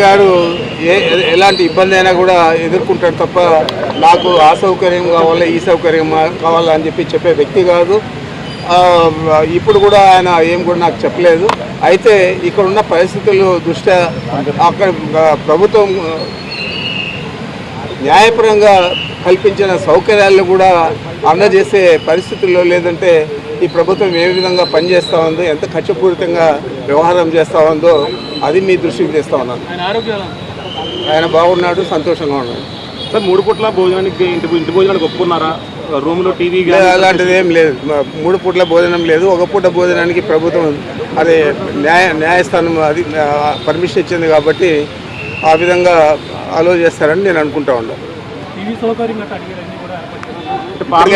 గారు ఎలాంటి ఇబ్బంది అయినా కూడా ఎదుర్కొంటాడు తప్ప నాకు ఆ సౌకర్యం కావాలా ఈ సౌకర్యం కావాలా అని చెప్పే వ్యక్తి కాదు. ఇప్పుడు కూడా ఆయన ఏం కూడా నాకు చెప్పలేదు. అయితే ఇక్కడ ఉన్న పరిస్థితుల దృష్ట్యా అక్కడ ప్రభుత్వం న్యాయపరంగా కల్పించిన సౌకర్యాలను కూడా అందజేసే పరిస్థితుల్లో లేదంటే ఈ ప్రభుత్వం ఏ విధంగా పనిచేస్తూ ఉందో, ఎంత ఖర్చుపూరితంగా వ్యవహారం చేస్తూ ఉందో అది మీ దృష్టికి తెస్తూ ఉన్నాను. ఆయన బాగున్నాడు, సంతోషంగా ఉన్నాడు. సార్ 3 పూట్ల భోజనానికి ఇంటి భోజనానికి ఒప్పుకున్నారా? రూమ్లో టీవీ అలాంటిది ఏం లేదు. 3 పూట్ల భోజనం లేదు. ఒక పూట భోజనానికి ప్రభుత్వం అదే న్యాయస్థానం అది పర్మిషన్ ఇచ్చింది కాబట్టి ఆ విధంగా అలో చేస్తారని నేను అనుకుంటా ఉన్నాను.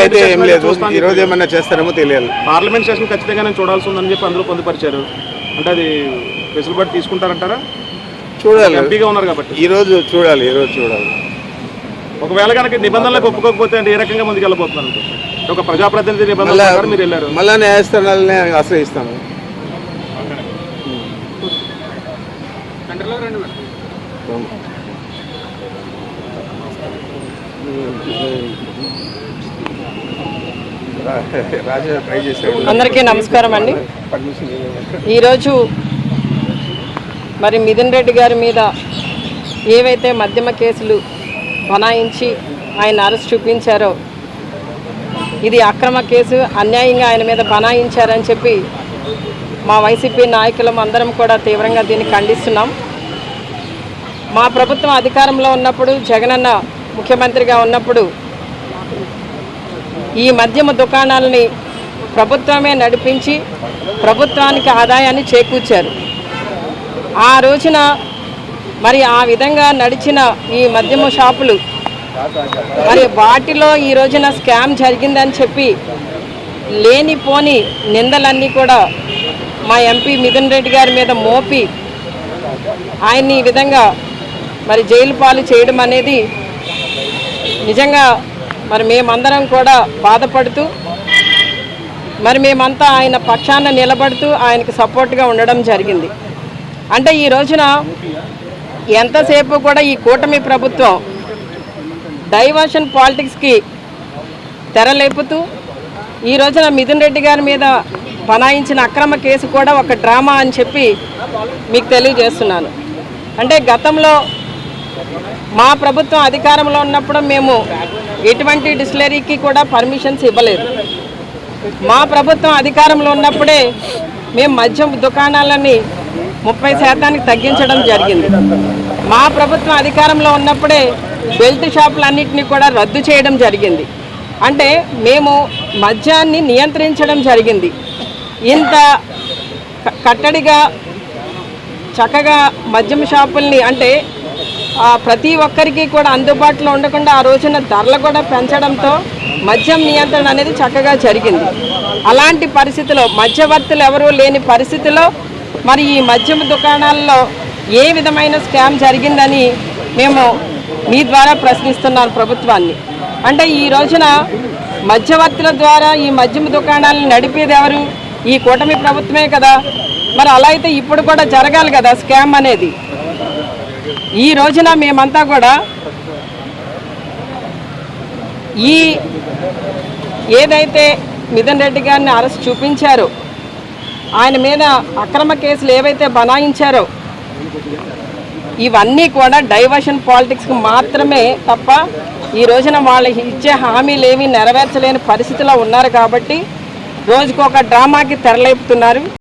అయితే ఏం లేదు, ఈరోజు ఏమన్నా చేస్తారేమో తెలియాలి. పార్లమెంట్ సెషన్ ఖచ్చితంగా నేను చూడాల్సి ఉందని చెప్పి అందరూ పొందుపరిచారు. అంటే అది వెసులుబాటు తీసుకుంటారంటారా? చూడాలి, ఎంపీగా ఉన్నారు కాబట్టి ఈరోజు చూడాలి. ఒకవేళ కనుక నిబంధనలకు ఒప్పుకోకపోతే అంటే ఏ రకంగా ముందుకు వెళ్ళబోతున్నారు? ఒక ప్రజాప్రతినిధి నిబంధనలు మీరు వెళ్ళారు, మళ్ళీ న్యాయస్థానాలనే ఆశ్రయిస్తాము. అందరికీ నమస్కారం అండి. ఈరోజు మరి మిథున్ రెడ్డి గారి మీద ఏవైతే మద్యమ కేసులు బనాయించి ఆయన అరెస్ట్ చూపించారో ఇది అక్రమ కేసు, అన్యాయంగా ఆయన మీద బనాయించారని చెప్పి మా వైసీపీ నాయకులం అందరం కూడా తీవ్రంగా దీన్ని ఖండిస్తున్నాం. మా ప్రభుత్వం అధికారంలో ఉన్నప్పుడు, జగనన్న ముఖ్యమంత్రిగా ఉన్నప్పుడు ఈ మద్యమ దుకాణాలని ప్రభుత్వమే నడిపించి ప్రభుత్వానికి ఆదాయాన్ని చేకూర్చారు. ఆ రోజున మరి ఆ విధంగా నడిచిన ఈ మద్యమ షాపులు మరి వాటిలో ఈ రోజున స్కామ్ జరిగిందని చెప్పి లేనిపోని నిందలన్నీ కూడా మా ఎంపీ మిథున్ రెడ్డి గారి మీద మోపి ఆయన్ని ఈ విధంగా మరి జైలు పాలు చేయడం అనేది నిజంగా మరి మేమందరం కూడా బాధపడుతూ మరి మేమంతా ఆయన పక్షాన నిలబడుతూ ఆయనకు సపోర్ట్గా ఉండడం జరిగింది. అంటే ఈ రోజున ఎంతసేపు కూడా ఈ కూటమి ప్రభుత్వం డైవర్షన్ పాలిటిక్స్కి తెరలేపుతూ ఈ రోజున మిథున్ రెడ్డి గారి మీద బనాయించిన అక్రమ కేసు కూడా ఒక డ్రామా అని చెప్పి మీకు తెలియజేస్తున్నాను. అంటే గతంలో మా ప్రభుత్వం అధికారంలో ఉన్నప్పుడు మేము ఎటువంటి డిస్టిలరీకి కూడా పర్మిషన్స్ ఇవ్వలేదు. మా ప్రభుత్వం అధికారంలో ఉన్నప్పుడే మేము మద్యం దుకాణాలని 30% తగ్గించడం జరిగింది. మా ప్రభుత్వం అధికారంలో ఉన్నప్పుడే బెల్ట్ షాపులన్నింటినీ కూడా రద్దు చేయడం జరిగింది. అంటే మేము మద్యాన్ని నియంత్రించడం జరిగింది. ఇంత కట్టడిగా చక్కగా మద్యం షాపుల్ని అంటే ప్రతి ఒక్కరికి కూడా అందుబాటులో ఉండకుండా ఆ రోజున ధరలు కూడా పెంచడంతో మద్యం నియంత్రణ అనేది చక్కగా జరిగింది. అలాంటి పరిస్థితిలో మధ్యవర్తులు ఎవరూ లేని పరిస్థితిలో మరి ఈ మద్యం దుకాణాల్లో ఏ విధమైన స్కామ్ జరిగిందని మేము మీ ద్వారా ప్రశ్నిస్తున్నాను ప్రభుత్వాన్ని. అంటే ఈ రోజున మధ్యవర్తుల ద్వారా ఈ మద్యం దుకాణాలను నడిపేది ఎవరు? ఈ కూటమి ప్రభుత్వమే కదా. మరి అలా అయితే ఇప్పుడు కూడా జరగాలి కదా స్కామ్ అనేది. ఈ రోజున మేమంతా కూడా ఈ ఏదైతే మిథున్ రెడ్డి గారిని అరెస్ట్ చూపించారో, ఆయన మీద అక్రమ కేసులు ఏవైతే బనాయించారో ఇవన్నీ కూడా డైవర్షన్ పాలిటిక్స్కి మాత్రమే తప్ప ఈ రోజున వాళ్ళకి ఇచ్చే హామీలు ఏమీ నెరవేర్చలేని పరిస్థితిలో ఉన్నారు కాబట్టి రోజుకొక డ్రామాకి తెరలేపుతున్నారు.